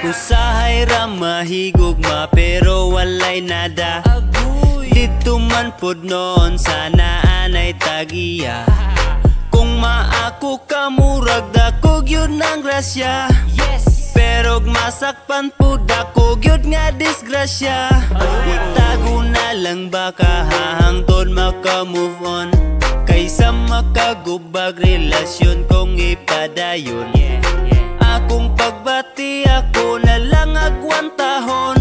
Usahay ra mahigugma pero walay nada. Dito man pod noon sana anay tagiya. Kung maako ka murag dako gyud ng grasya. Pero masakpan pod ako gyud nga disgrasya. Itago na lang baka hahangtod maka-move on. Kaysa makagubag relasyon kung ipadayon. Akong pagbati ako na lang agwantahon.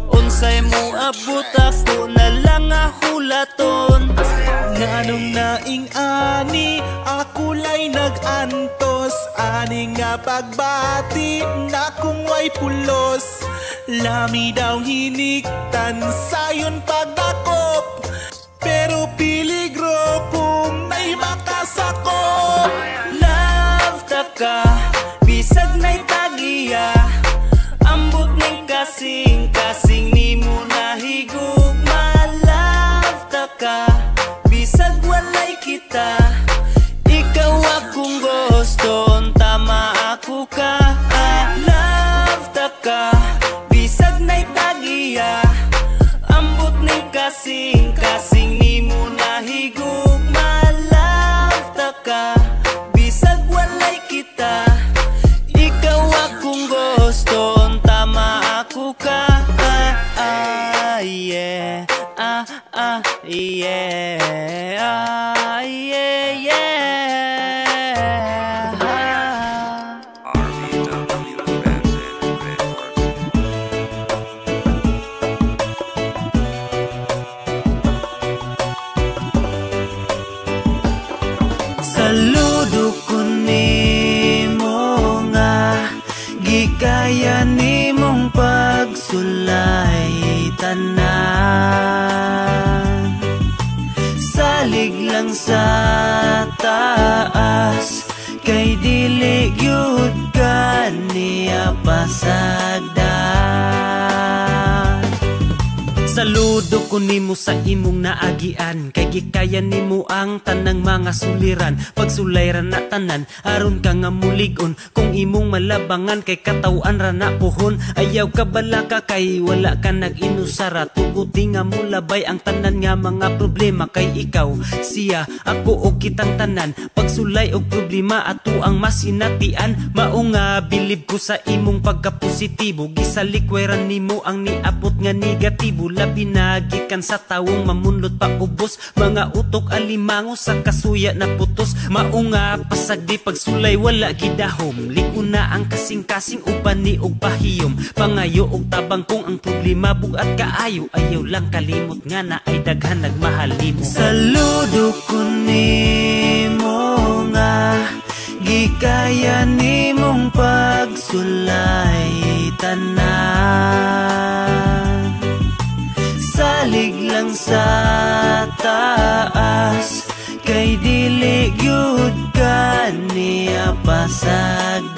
Unsay mo abot ako na lang ahulaton. Nganong naing ani ako lay nagantos. Ani nga pagbati na kung way pulos. Lami daw hiniktan sayon pagdakop. Pero piligro kung na'y makasakop. Love ta ka, bisag na'y tagiya. Ambot ning kasing ni mo nahigugma. Love ta ka, bisag walay kita. Ikaw akong gusto, tama ako ka. Love ta ka, bisag na'y tagiya. Ambot ning kasing ni mo nahigugma. Love ta ka, bisag walay kita. Ikaw akong gusto, tama ako ka. Yeah, yeah, yeah. RVW Bandit Network. Saludo ko nimo nga gikaya nimong pagsulay tanan. Salig lang sa taas kay dili gyud ka niya pasagdan. Saludo ko nimo sa imong naagian kay gikaya nimo ang tanang mga suliran. Pagsulayran na tanan aron ka nga mulig-on. Kung imong malabangan kay katawan ra na puhon. Ayaw ka bala ka kay wala ka nag-inusara. Tuguti nga mulabay ang tanan nga mga problema. Kay ikaw, siya, ako o kitang tanan. Pagsulay og problema ato ang masinatian. Mao nga bilib ko sa imong pagkapositibo. Gisalikwayran nimo ang niabot nga negatibo. Binagikan sa tawong mamunlot pa ubos. Mga utok alimango sa kasuya na putos. Maunga pasagdi pagsulay wala gidahom. Likuna ang kasing-kasing uban ni og pahiyom. Pangayo og tabang kung ang problema bugat kaayo. Ayaw lang kalimot nga na ay daghan nagmahalimo. Saludo ko nimo nga gikaya nimong pagsulay tanan. Salig lang sa taas kay dili gyud ka niya pasagdan.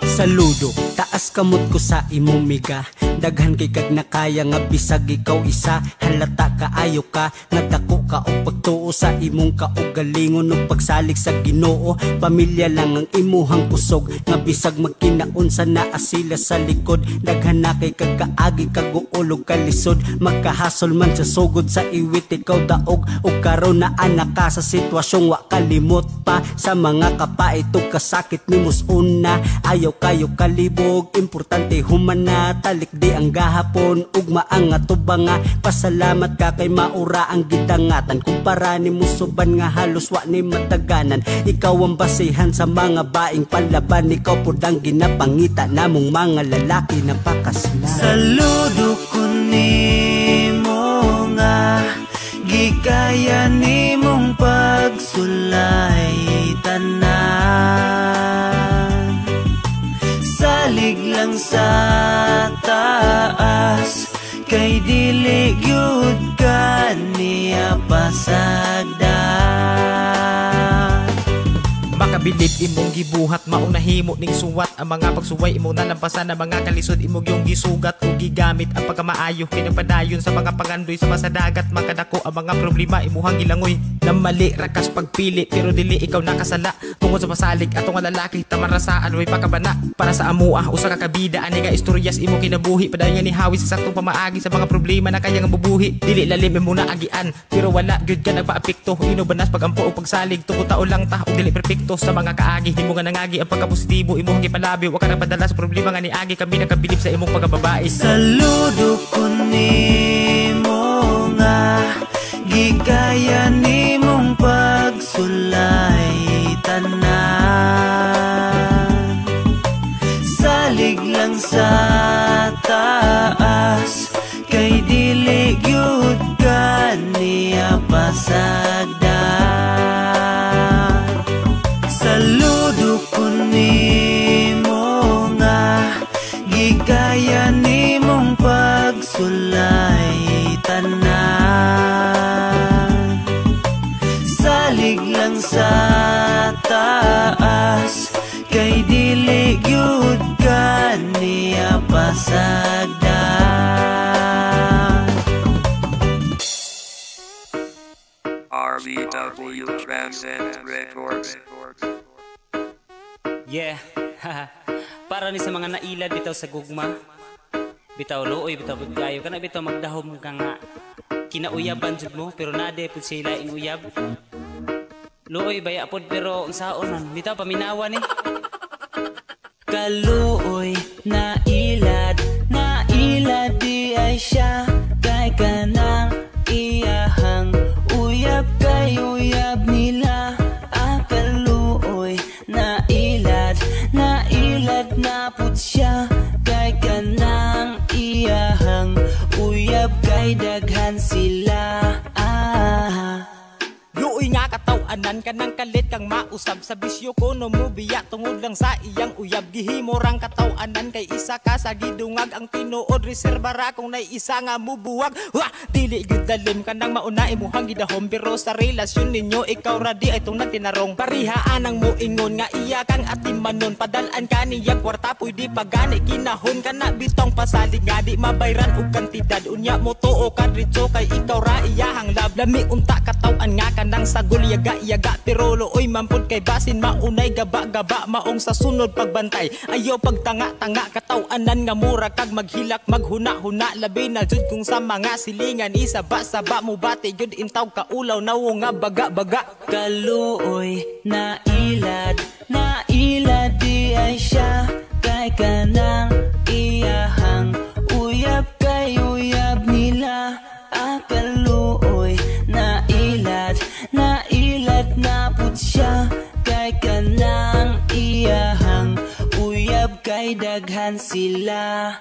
Saludo, taas kamot ko sa imong miga. Daghan kay kag nakaya nga bisag ikaw isa. Halata kaayo ka, nagdako ka og pagtuo sa imong kaugalingon ug pagsalig sa Ginoo. Pamilya lang ang imuhang kusog nga bisag magkinaon sa naa sila sa likod. Daghan na kay kag kaagi kaguol ug kalisod. Magkahasol man sa sugod sa iwit ikaw daog ug karon na anak ka sa sitwasyong wa kalimot pa. Sa mga kapait ug kasakit nimos una. Ayaw kayo kalibog, importante humana. Talik di ang gahapon, ugma ang atubanga. Pasalamat ka kay maura ang gidangatan. Kumpara ni musuban nga halos wa ni mataganan. Ikaw ang basihan sa mga baing panlaban. Ikaw pod ang ginapangita namong mga lalaki na pakaslan. Saludo ko nimo nga gikaya nimong pagsulay tanan. Salig lang sa taas kay dili gyud ka niya pasagdan. Pagkabilib imong gibuhat maunahimo ning suwat ang mga pagsuway imong nalampasan ang mga kalisod imong yung gisugat o gigamit ang pagkamaayo kinapadayon sa mga pagandoy sa masadagat makadako ang mga problema imuhang gilangoy na mali rakas pagpili pero dili ikaw nakasala tungod sa pasalig atong lalaki tamarasaan way pakabana para sa amua usa ka kabida ani nga istoryas imo kinabuhi padayon nga ni hawi sa saktong pamaagi sa mga problema na kaya nga bubuhi dili lalim imo na agian pero wala gyud ka nagpaapekto inubanas pagampo o pagsalig tuko tao lang ta og dili perpekto sa mga kaagi himo nga nangagi ang pagkapositibo imong gipalabi wa ka napadala sa problema nga niagi kami nakabilib sa imong pagkababae. Saludo ko nimo nga gikaya nimong pagsulay tanan salig lang sa taas kay dili gyud ka niya pasagdan. Saludo ko nimo nga gikaya nimong pagsulay tanan salig lang sa taas kay dili gyud ka niya pasagdan. RBW Transcend Records. Yeah, para ni sa mga nailad bitaw sa gugma. Bitaw looy, bitaw pagkayo kana bitaw magdahom ka nga kinauyaban jud mo pero nade pud sila ing uyab. Looy baya pod pero unsaon man bitaw paminawa ni. Kaluoy na ilad di ay siya kay kanang iyahang uyab kay uyab nila. Kaluoy na ilad na pud siya kay kanang iyahang uyab kay daghan sila. Luoy nga kataw-anan ka ng kalit kang mausab sa bisyo ko no mo biya tungod lang sa iyang uyab gihimo rang kataw-anan kay isa ka sa gidungag ang tinuod reserba ra kung nay isa nga mubuwag dili gyud dalim ka nang mauna imuhang gidahom pero sa relasyon ninyo ikaw ra di ay tong nagtinarong parihaan ang muingon nga iya kang atimanon padalan ka niya kwarta pwede pagani kinahon ka na bitong pasalig nga di mabayran og kantidad unya mo tuo ka diretso kay ikaw ra iyahang love lami unta kataw-an nga kanang sagol yaga pero looy mampod kay basin maunay gaba-gaba maong sa sunod pagbantay ayaw pagtanga-tanga kataw-anan nga mura kag maghilak maghuna-huna labi na jud kung sa mga silingan isaba-saba mo bati jud intaw kaulaw nawo nga baga-baga. Kaluoy na ilad di ay siya kay kanang iyahang uyab kay uyab nila. Kaluoy na ilad na pud siya kay kanang iyahang uyab kay daghan sila.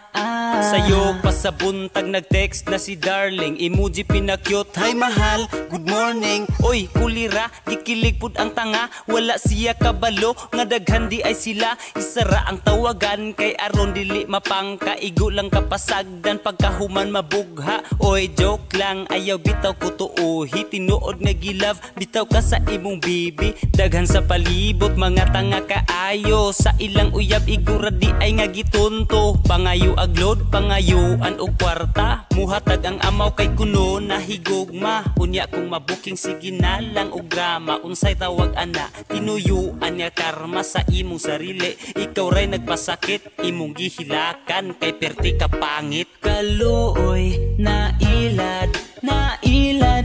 Sayo pa sa buntag nag-text na si darling emoji pinakyot hi mahal good morning oy kulira gikilig pud ang tanga wala siya kabalo nga daghan di ay sila isara ang tawagan kay aron dili mapangka igo lang kapasagdan pagkahuman mabugha oy joke lang ayaw bitaw ko tuohi tinuod nga gilove bitaw ka sa imong bibi daghan sa palibot mga tanga kaayo sa ilang uyab igura di ay nga gitunto pangayo aglod pangayuan og kwarta muhatag ang amaw kay kuno nahigugma unya kung mabuking sige na lang og drama unsay tawag ana tinuyuan nga karma sa imong sarili ikaw ray nagpasakit imong gihilakan kay perti ka pangit. Kaluoy na ilad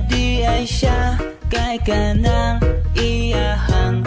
di ay siya kay kanang iyahang